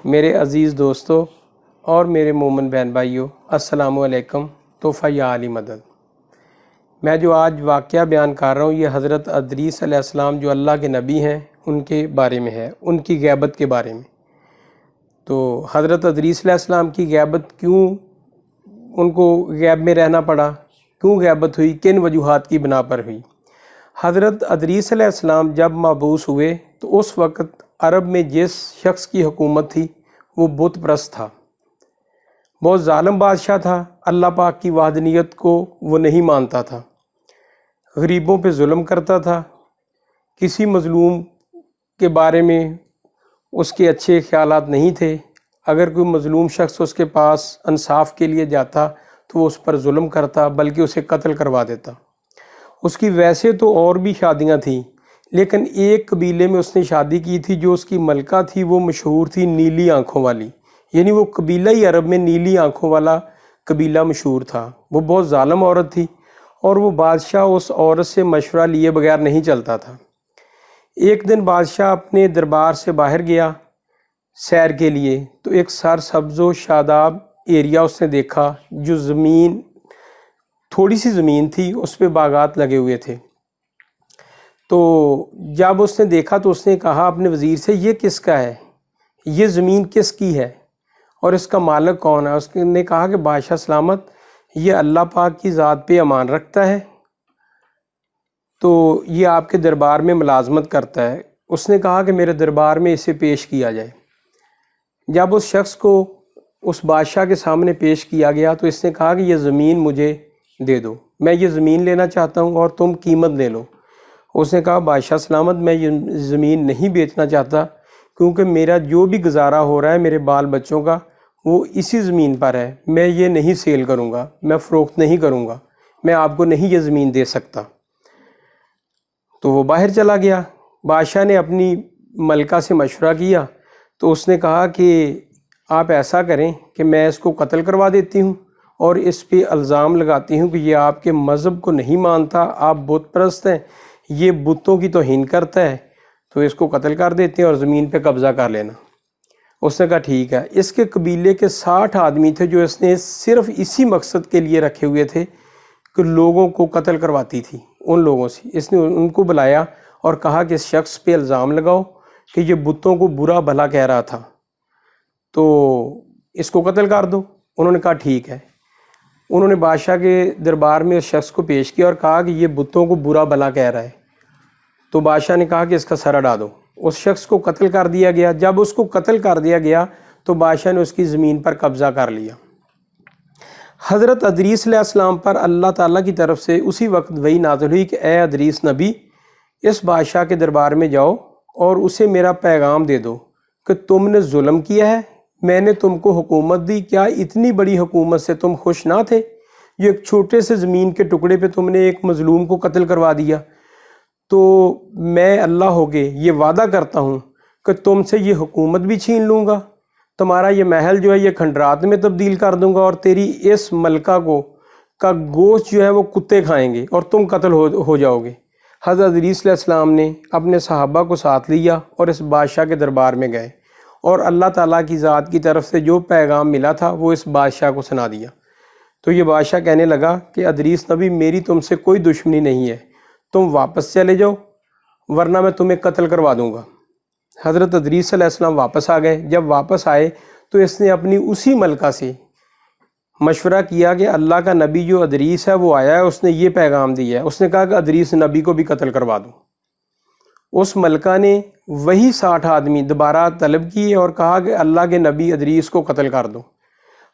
میرے عزیز دوستوں اور میرے مومن بہن بھائیوں، السلام علیکم۔ تحفہ یا علی مدد۔ میں جو آج واقعہ بیان کر رہا ہوں یہ حضرت ادریس علیہ السلام جو اللہ کے نبی ہیں ان کے بارے میں ہے، ان کی غیبت کے بارے میں۔ تو حضرت ادریس علیہ السلام کی غیبت کیوں ان کو غیب میں رہنا پڑا، کیوں غیبت ہوئی، کن وجوہات کی بنا پر ہوئی؟ حضرت ادریس علیہ السلام جب مبعوث ہوئے تو اس وقت عرب میں جس شخص کی حکومت تھی وہ بت پرست تھا، بہت ظالم بادشاہ تھا، اللہ پاک کی وحدانیت کو وہ نہیں مانتا تھا، غریبوں پہ ظلم کرتا تھا، کسی مظلوم کے بارے میں اس کے اچھے خیالات نہیں تھے۔ اگر کوئی مظلوم شخص اس کے پاس انصاف کے لیے جاتا تو وہ اس پر ظلم کرتا، بلکہ اسے قتل کروا دیتا۔ اس کی ویسے تو اور بھی شادیاں تھیں، لیکن ایک قبیلے میں اس نے شادی کی تھی جو اس کی ملکہ تھی، وہ مشہور تھی نیلی آنکھوں والی، یعنی وہ قبیلہ ہی عرب میں نیلی آنکھوں والا قبیلہ مشہور تھا۔ وہ بہت ظالم عورت تھی اور وہ بادشاہ اس عورت سے مشورہ لیے بغیر نہیں چلتا تھا۔ ایک دن بادشاہ اپنے دربار سے باہر گیا سیر کے لیے تو ایک سر سبز و شاداب ایریا اس نے دیکھا، جو زمین تھوڑی سی زمین تھی، اس پہ باغات لگے ہوئے تھے۔ تو جب اس نے دیکھا تو اس نے کہا اپنے وزیر سے، یہ کس کا ہے، یہ زمین کس کی ہے اور اس کا مالک کون ہے؟ اس نے کہا کہ بادشاہ سلامت، یہ اللہ پاک کی ذات پہ امان رکھتا ہے، تو یہ آپ کے دربار میں ملازمت کرتا ہے۔ اس نے کہا کہ میرے دربار میں اسے پیش کیا جائے۔ جب اس شخص کو اس بادشاہ کے سامنے پیش کیا گیا تو اس نے کہا کہ یہ زمین مجھے دے دو، میں یہ زمین لینا چاہتا ہوں اور تم قیمت لے لو۔ اس نے کہا بادشاہ سلامت، میں یہ زمین نہیں بیچنا چاہتا، کیونکہ میرا جو بھی گزارا ہو رہا ہے میرے بال بچوں کا وہ اسی زمین پر ہے، میں یہ نہیں سیل کروں گا، میں فروخت نہیں کروں گا، میں آپ کو نہیں یہ زمین دے سکتا۔ تو وہ باہر چلا گیا۔ بادشاہ نے اپنی ملکہ سے مشورہ کیا تو اس نے کہا کہ آپ ایسا کریں کہ میں اس کو قتل کروا دیتی ہوں اور اس پہ الزام لگاتی ہوں کہ یہ آپ کے مذہب کو نہیں مانتا، آپ بت پرست ہیں، یہ بتوں کی توہین کرتا ہے، تو اس کو قتل کر دیتے ہیں اور زمین پہ قبضہ کر لینا۔ اس نے کہا ٹھیک ہے۔ اس کے قبیلے کے 60 آدمی تھے جو اس نے صرف اسی مقصد کے لیے رکھے ہوئے تھے کہ لوگوں کو قتل کرواتی تھی۔ ان لوگوں سے اس نے ان کو بلایا اور کہا کہ اس شخص پہ الزام لگاؤ کہ یہ بتوں کو برا بھلا کہہ رہا تھا، تو اس کو قتل کر دو۔ انہوں نے کہا ٹھیک ہے۔ انہوں نے بادشاہ کے دربار میں اس شخص کو پیش کیا اور کہا کہ یہ بتوں کو برا بھلا کہہ رہا ہے۔ تو بادشاہ نے کہا کہ اس کا سر اڑا دو۔ اس شخص کو قتل کر دیا گیا۔ جب اس کو قتل کر دیا گیا تو بادشاہ نے اس کی زمین پر قبضہ کر لیا۔ حضرت ادریس علیہ السلام پر اللہ تعالیٰ کی طرف سے اسی وقت وحی نازل ہوئی کہ اے ادریس نبی، اس بادشاہ کے دربار میں جاؤ اور اسے میرا پیغام دے دو کہ تم نے ظلم کیا ہے، میں نے تم کو حکومت دی، کیا اتنی بڑی حکومت سے تم خوش نہ تھے؟ جو ایک چھوٹے سے زمین کے ٹکڑے پہ تم نے ایک مظلوم کو قتل کروا دیا۔ تو میں اللہ ہوگے یہ وعدہ کرتا ہوں کہ تم سے یہ حکومت بھی چھین لوں گا، تمہارا یہ محل جو ہے یہ کھنڈرات میں تبدیل کر دوں گا، اور تیری اس ملکہ کا گوشت جو ہے وہ کتے کھائیں گے اور تم قتل ہو جاؤ گے۔ حضرت ادریس علیہ السلام نے اپنے صحابہ کو ساتھ لیا اور اس بادشاہ کے دربار میں گئے اور اللہ تعالیٰ کی ذات کی طرف سے جو پیغام ملا تھا وہ اس بادشاہ کو سنا دیا۔ تو یہ بادشاہ کہنے لگا کہ ادریس نبی، میری تم سے کوئی دشمنی نہیں ہے، تم واپس چلے جاؤ ورنہ میں تمہیں قتل کروا دوں گا۔ حضرت ادریس علیہ السلام واپس آ گئے۔ جب واپس آئے تو اس نے اپنی اسی ملکہ سے مشورہ کیا کہ اللہ کا نبی جو ادریس ہے وہ آیا ہے، اس نے یہ پیغام دیا ہے۔ اس نے کہا کہ ادریس نبی کو بھی قتل کروا دو۔ اس ملکہ نے وہی 60 آدمی دوبارہ طلب کیے اور کہا کہ اللہ کے نبی ادریس کو قتل کر دو۔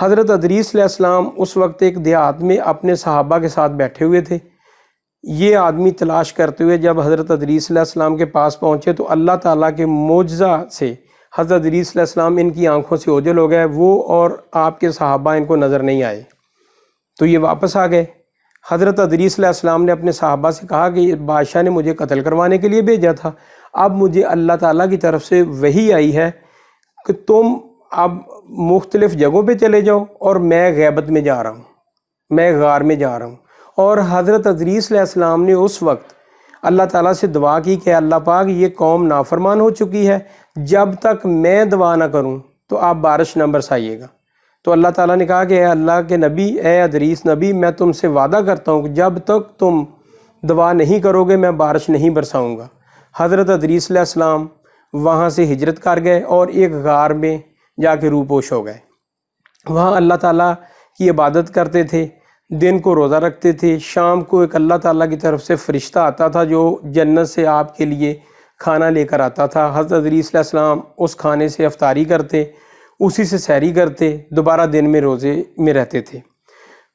حضرت ادریس علیہ السلام اس وقت ایک دیہات میں اپنے صحابہ کے ساتھ بیٹھے ہوئے تھے۔ یہ آدمی تلاش کرتے ہوئے جب حضرت ادریس علیہ السلام کے پاس پہنچے تو اللہ تعالیٰ کے معجزہ سے حضرت ادریس علیہ السلام ان کی آنکھوں سے اوجھل ہو گئے، وہ اور آپ کے صحابہ ان کو نظر نہیں آئے۔ تو یہ واپس آ گئے۔ حضرت ادریس علیہ السلام نے اپنے صحابہ سے کہا کہ بادشاہ نے مجھے قتل کروانے کے لیے بھیجا تھا، اب مجھے اللہ تعالیٰ کی طرف سے وحی آئی ہے کہ تم اب مختلف جگہوں پہ چلے جاؤ اور میں غیبت میں جا رہا ہوں، میں غار میں جا رہا ہوں۔ اور حضرت ادریس علیہ السلام نے اس وقت اللہ تعالیٰ سے دعا کی کہ اللہ پاک یہ قوم نافرمان ہو چکی ہے، جب تک میں دعا نہ کروں تو آپ بارش نہ برسائیے گا۔ تو اللہ تعالیٰ نے کہا کہ اے اللہ کے نبی، اے ادریس نبی، میں تم سے وعدہ کرتا ہوں کہ جب تک تم دعا نہیں کرو گے میں بارش نہیں برساؤں گا۔ حضرت ادریس علیہ السلام وہاں سے ہجرت کر گئے اور ایک غار میں جا کے روپوش ہو گئے۔ وہاں اللہ تعالیٰ کی عبادت کرتے تھے، دن کو روزہ رکھتے تھے، شام کو ایک اللہ تعالیٰ کی طرف سے فرشتہ آتا تھا جو جنت سے آپ کے لیے کھانا لے کر آتا تھا۔ حضرت ادریس علیہ السلام اس کھانے سے افطاری کرتے، اسی سے سحری کرتے، دوبارہ دن میں روزے میں رہتے تھے۔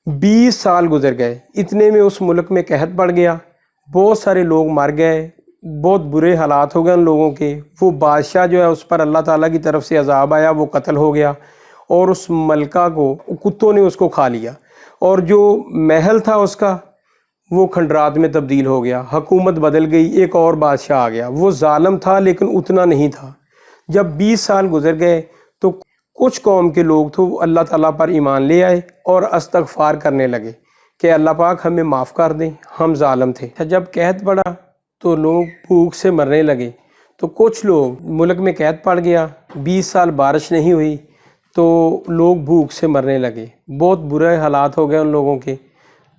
20 سال گزر گئے، اتنے میں اس ملک میں قحط پڑ گیا، بہت سارے لوگ مر گئے، بہت برے حالات ہو گئے ان لوگوں کے۔ وہ بادشاہ جو ہے اس پر اللہ تعالیٰ کی طرف سے عذاب آیا، وہ قتل ہو گیا اور اس ملکہ کو کتوں نے اس کو کھا لیا، اور جو محل تھا اس کا وہ کھنڈرات میں تبدیل ہو گیا، حکومت بدل گئی، ایک اور بادشاہ آ گیا۔ وہ ظالم تھا لیکن اتنا نہیں تھا۔ جب 20 سال گزر گئے تو کچھ قوم کے لوگ تھے وہ اللہ تعالیٰ پر ایمان لے آئے اور استغفار کرنے لگے کہ اللہ پاک ہمیں معاف کر دیں، ہم ظالم تھے۔ جب قحط پڑا تو لوگ بھوک سے مرنے لگے، تو کچھ لوگ ملک میں قحط پڑ گیا، 20 سال بارش نہیں ہوئی تو لوگ بھوک سے مرنے لگے، بہت برے حالات ہو گئے ان لوگوں کے۔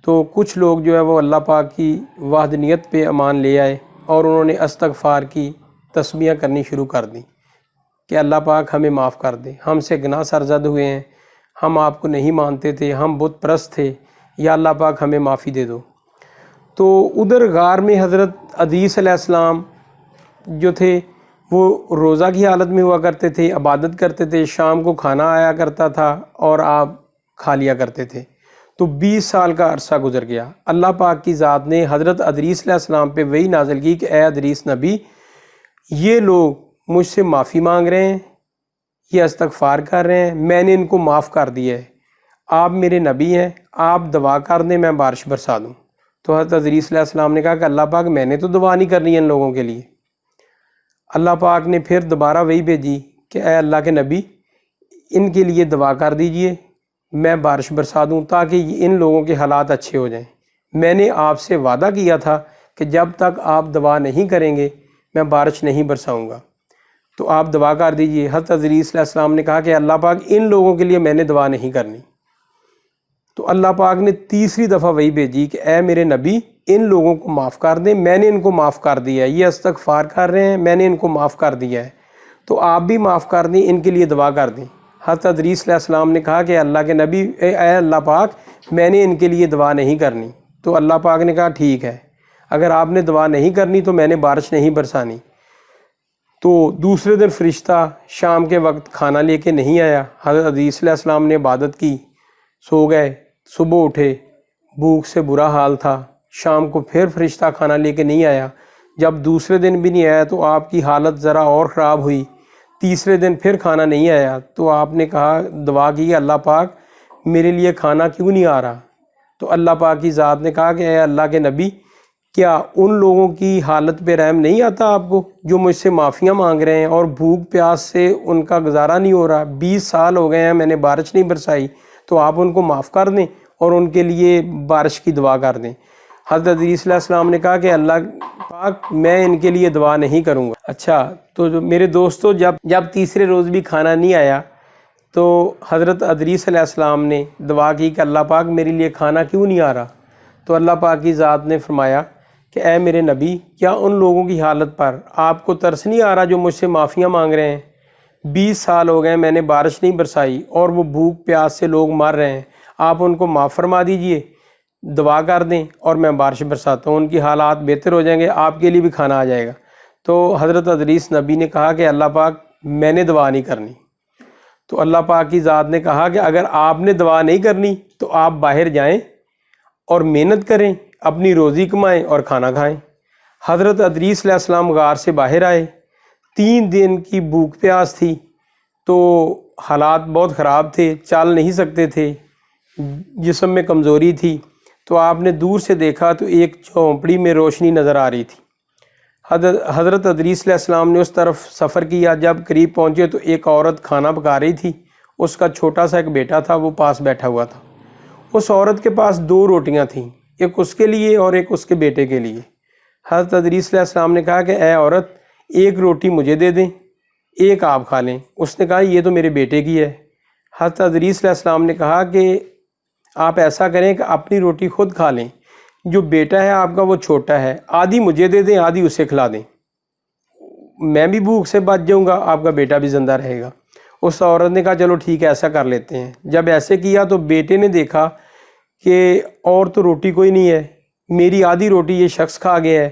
تو کچھ لوگ جو ہے وہ اللہ پاک کی وحدانیت پہ ایمان لے آئے اور انہوں نے استغفار کی تسبیحیں کرنی شروع کر دیں کہ اللہ پاک ہمیں معاف کر دے، ہم سے گناہ سرزد ہوئے ہیں، ہم آپ کو نہیں مانتے تھے، ہم بت پرست تھے، یا اللہ پاک ہمیں معافی دے دو۔ تو ادھر غار میں حضرت ادریس علیہ السلام جو تھے وہ روزہ کی حالت میں ہوا کرتے تھے، عبادت کرتے تھے، شام کو کھانا آیا کرتا تھا اور آپ کھا لیا کرتے تھے۔ تو 20 سال کا عرصہ گزر گیا۔ اللہ پاک کی ذات نے حضرت ادریس علیہ السلام پہ وحی نازل کی کہ اے ادریس نبی، یہ لوگ مجھ سے معافی مانگ رہے ہیں، یہ استغفار کر رہے ہیں، میں نے ان کو معاف کر دیا ہے، آپ میرے نبی ہیں، آپ دعا کر دیں میں بارش برسا دوں۔ تو حضرت ادریس علیہ السلام نے کہا کہ اللہ پاک میں نے تو دعا نہیں کرنی ہے ان لوگوں کے لیے۔ اللہ پاک نے پھر دوبارہ وحی بھیجی کہ اے اللہ کے نبی، ان کے لیے دعا کر دیجئے میں بارش برسا دوں تاکہ ان لوگوں کے حالات اچھے ہو جائیں۔ میں نے آپ سے وعدہ کیا تھا کہ جب تک آپ دعا نہیں کریں گے میں بارش نہیں برساؤں گا، تو آپ دعا کر دیجئے۔ حضرت ادریس علیہ السلام نے کہا کہ اللہ پاک ان لوگوں کے لیے میں نے دعا نہیں کرنی۔ تو اللہ پاک نے تیسری دفعہ وحی بھیجی کہ اے میرے نبی، ان لوگوں کو معاف کر دیں، میں نے ان کو معاف کر دیا ہے، یہ استغفار کر رہے ہیں، میں نے ان کو معاف کر دیا ہے، تو آپ بھی معاف کر دیں، ان کے لیے دعا کر دیں۔ حضرت ادریس علیہ السلام نے کہا کہ اللہ کے نبی، اے اللہ پاک میں نے ان کے لیے دعا نہیں کرنی۔ تو اللہ پاک نے کہا ٹھیک ہے، اگر آپ نے دعا نہیں کرنی تو میں نے بارش نہیں برسانی۔ تو دوسرے دن فرشتہ شام کے وقت کھانا لے کے نہیں آیا، حضرت ادریس علیہ السلام نے عبادت کی، سو گئے، صبح اٹھے، بھوک سے برا حال تھا، شام کو پھر فرشتہ کھانا لے کے نہیں آیا۔ جب دوسرے دن بھی نہیں آیا تو آپ کی حالت ذرا اور خراب ہوئی، تیسرے دن پھر کھانا نہیں آیا تو آپ نے کہا، دعا کی، اللہ پاک میرے لیے کھانا کیوں نہیں آ رہا؟ تو اللہ پاک کی ذات نے کہا کہ اے اللہ کے نبی، کیا ان لوگوں کی حالت پہ رحم نہیں آتا آپ کو جو مجھ سے معافیاں مانگ رہے ہیں اور بھوک پیاس سے ان کا گزارا نہیں ہو رہا، 20 سال ہو گئے ہیں میں نے بارش نہیں برسائی، تو آپ ان کو معاف کر دیں اور ان کے لیے بارش کی دعا کر دیں۔ حضرت ادریس علیہ السلام نے کہا کہ اللہ پاک میں ان کے لیے دعا نہیں کروں گا۔ اچھا، تو میرے دوستو، جب تیسرے روز بھی کھانا نہیں آیا تو حضرت ادریس علیہ السلام نے دعا کی کہ اللہ پاک میرے لیے کھانا کیوں نہیں آ رہا؟ تو اللہ پاک کی ذات نے فرمایا کہ اے میرے نبی، کیا ان لوگوں کی حالت پر آپ کو ترس نہیں آ رہا جو مجھ سے معافیاں مانگ رہے ہیں؟ 20 سال ہو گئے میں نے بارش نہیں برسائی اور وہ بھوک پیاس سے لوگ مر رہے ہیں، آپ ان کو معاف فرما دیجئے، دعا کر دیں اور میں بارش برساتا ہوں، ان کی حالات بہتر ہو جائیں گے، آپ کے لیے بھی کھانا آ جائے گا۔ تو حضرت ادریس نبی نے کہا کہ اللہ پاک میں نے دعا نہیں کرنی۔ تو اللہ پاک کی ذات نے کہا کہ اگر آپ نے دعا نہیں کرنی تو آپ باہر جائیں اور محنت کریں، اپنی روزی کمائیں اور کھانا کھائیں۔ حضرت ادریس علیہ السلام غار سے باہر آئے، 3 دن کی بھوک پیاس تھی، تو حالات بہت خراب تھے، چل نہیں سکتے تھے، جسم میں کمزوری تھی۔ تو آپ نے دور سے دیکھا تو ایک جھونپڑی میں روشنی نظر آ رہی تھی۔ حضرت ادریس علیہ السلام نے اس طرف سفر کیا، جب قریب پہنچے تو ایک عورت کھانا پکا رہی تھی، اس کا چھوٹا سا ایک بیٹا تھا، وہ پاس بیٹھا ہوا تھا۔ اس عورت کے پاس 2 روٹیاں تھیں، ایک اس کے لیے اور ایک اس کے بیٹے کے لیے۔ حضرت ادریس علیہ السلام نے کہا کہ اے عورت، ایک روٹی مجھے دے دیں ایک آپ کھا لیں۔ اس نے کہا یہ تو میرے بیٹے کی ہے۔ حضرت ادریس علیہ السلام نے کہا کہ آپ ایسا کریں کہ اپنی روٹی خود کھا لیں، جو بیٹا ہے آپ کا وہ چھوٹا ہے، آدھی مجھے دے دیں، آدھی اسے کھلا دیں، میں بھی بھوک سے بچ جاؤں گا، آپ کا بیٹا بھی زندہ رہے گا۔ اس عورت نے کہا چلو ٹھیک ہے ایسا کر لیتے ہیں۔ جب ایسے کیا تو بیٹے نے دیکھا کہ اور تو روٹی کوئی نہیں ہے، میری آدھی روٹی یہ شخص کھا گیا ہے،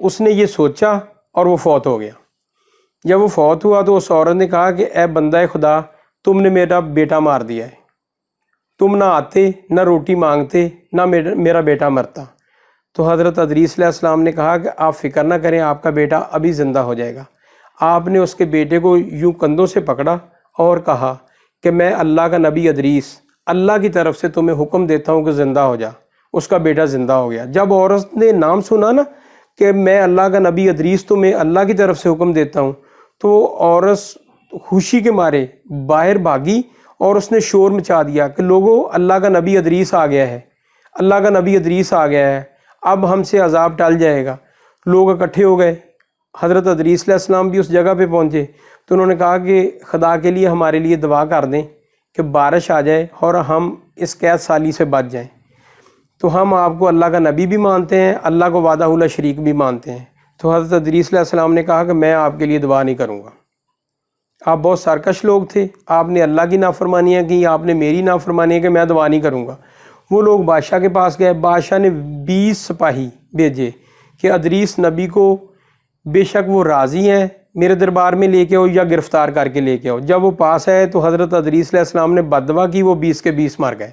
اس نے یہ سوچا اور وہ فوت ہو گیا۔ جب وہ فوت ہوا تو اس عورت نے کہا کہ اے بندہ خدا، تم نے میرا بیٹا مار دیا ہے، تم نہ آتے نہ روٹی مانگتے نہ میرا بیٹا مرتا۔ تو حضرت ادریس علیہ السلام نے کہا کہ آپ فکر نہ کریں، آپ کا بیٹا ابھی زندہ ہو جائے گا۔ آپ نے اس کے بیٹے کو یوں کندھوں سے پکڑا اور کہا کہ میں اللہ کا نبی ادریس، اللہ کی طرف سے تمہیں حکم دیتا ہوں کہ زندہ ہو جا۔ اس کا بیٹا زندہ ہو گیا۔ جب عورت نے نام سنا نا کہ میں اللہ کا نبی ادریس تمہیں اللہ کی طرف سے حکم دیتا ہوں، تو عورت خوشی کے مارے باہر بھاگی اور اس نے شور مچا دیا کہ لوگوں، اللہ کا نبی ادریس آ گیا ہے، اللہ کا نبی ادریس آ گیا ہے، اب ہم سے عذاب ٹل جائے گا۔ لوگ اکٹھے ہو گئے۔ حضرت ادریس علیہ السلام بھی اس جگہ پہ پہنچے تو انہوں نے کہا کہ خدا کے لیے ہمارے لیے دعا کر دیں کہ بارش آ جائے اور ہم اس قید سالی سے بچ جائیں۔ تو ہم آپ کو اللہ کا نبی بھی مانتے ہیں، اللہ کو وحدہ لا شریک بھی مانتے ہیں۔ تو حضرت ادریس علیہ السلام نے کہا کہ میں آپ کے لیے دعا نہیں کروں گا، آپ بہت سرکش لوگ تھے، آپ نے اللہ کی نافرمانیاں کی، آپ نے میری نافرمانی کہ میں دعا نہیں کروں گا۔ وہ لوگ بادشاہ کے پاس گئے، بادشاہ نے 20 سپاہی بھیجے کہ ادریس نبی کو بے شک وہ راضی ہیں، میرے دربار میں لے کے آؤ یا گرفتار کر کے لے کے آؤ۔ جب وہ پاس آئے تو حضرت ادریس علیہ السلام نے بد دعا کی، وہ 20 کے 20 مر گئے۔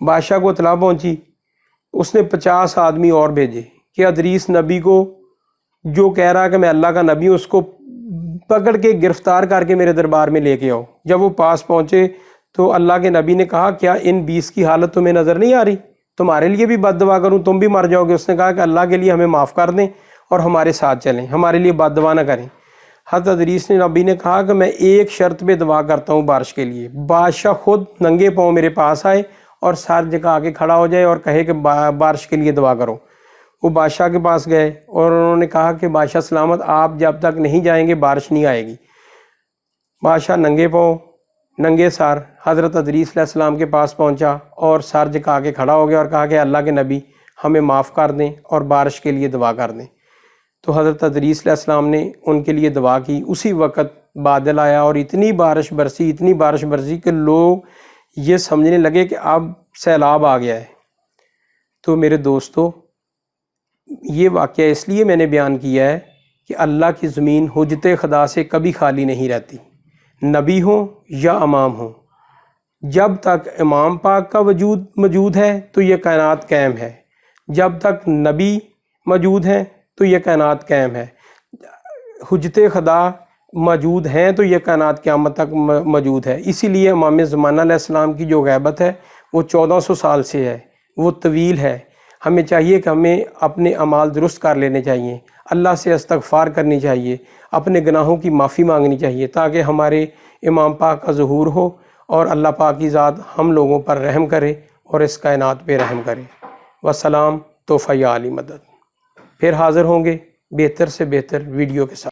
بادشاہ کو اطلاع پہنچی، اس نے 50 آدمی اور بھیجے کہ ادریس نبی کو جو کہہ رہا کہ میں اللہ کا نبی ہوں، اس کو پکڑ کے گرفتار کر کے میرے دربار میں لے کے آؤ۔ جب وہ پاس پہنچے تو اللہ کے نبی نے کہا کیا ان 20 کی حالت تمہیں نظر نہیں آ رہی؟ تمہارے لیے بھی بد دعا کروں، تم بھی مر جاؤ گے؟ اس نے کہا کہ اللہ کے لیے ہمیں معاف کر دیں اور ہمارے ساتھ چلیں، ہمارے لیے بد دعا نہ کریں۔ حضرت ادریس نبی نے کہا کہ میں ایک شرط پہ دعا کرتا ہوں بارش کے لیے، بادشاہ خود ننگے پاؤں میرے پاس آئے اور سر جھکا کے کھڑا ہو جائے اور کہے کہ بارش کے لیے دعا کرو۔ وہ بادشاہ کے پاس گئے اور انہوں نے کہا کہ بادشاہ سلامت، آپ جب تک نہیں جائیں گے بارش نہیں آئے گی۔ بادشاہ ننگے پاؤں ننگے سر حضرت ادریس علیہ السلام کے پاس پہنچا اور سر جھکا کے کھڑا ہو گیا اور کہا کہ اللہ کے نبی ہمیں معاف کر دیں اور بارش کے لیے دعا کر دیں۔ تو حضرت ادریس علیہ السلام نے ان کے لیے دعا کی، اسی وقت بادل آیا اور اتنی بارش برسی کہ لوگ یہ سمجھنے لگے کہ اب سیلاب آ گیا ہے۔ تو میرے دوستو، یہ واقعہ اس لیے میں نے بیان کیا ہے کہ اللہ کی زمین حجت خدا سے کبھی خالی نہیں رہتی، نبی ہوں یا امام ہوں۔ جب تک امام پاک کا وجود موجود ہے تو یہ کائنات قائم ہے، جب تک نبی موجود ہیں تو یہ کائنات قائم ہے، حجت خدا موجود ہیں تو یہ کائنات قیامت تک موجود ہے۔ اسی لیے امام زمانہ علیہ السلام کی جو غیبت ہے وہ 1400 سال سے ہے، وہ طویل ہے۔ ہمیں چاہیے کہ ہمیں اپنے اعمال درست کر لینے چاہیے، اللہ سے استغفار کرنی چاہیے، اپنے گناہوں کی معافی مانگنی چاہیے تاکہ ہمارے امام پاک کا ظہور ہو اور اللہ پاک کی ذات ہم لوگوں پر رحم کرے اور اس کائنات پہ رحم کرے۔ والسلام، تحفہ یا علی مدد۔ پھر حاضر ہوں گے بہتر سے بہتر ویڈیو کے ساتھ۔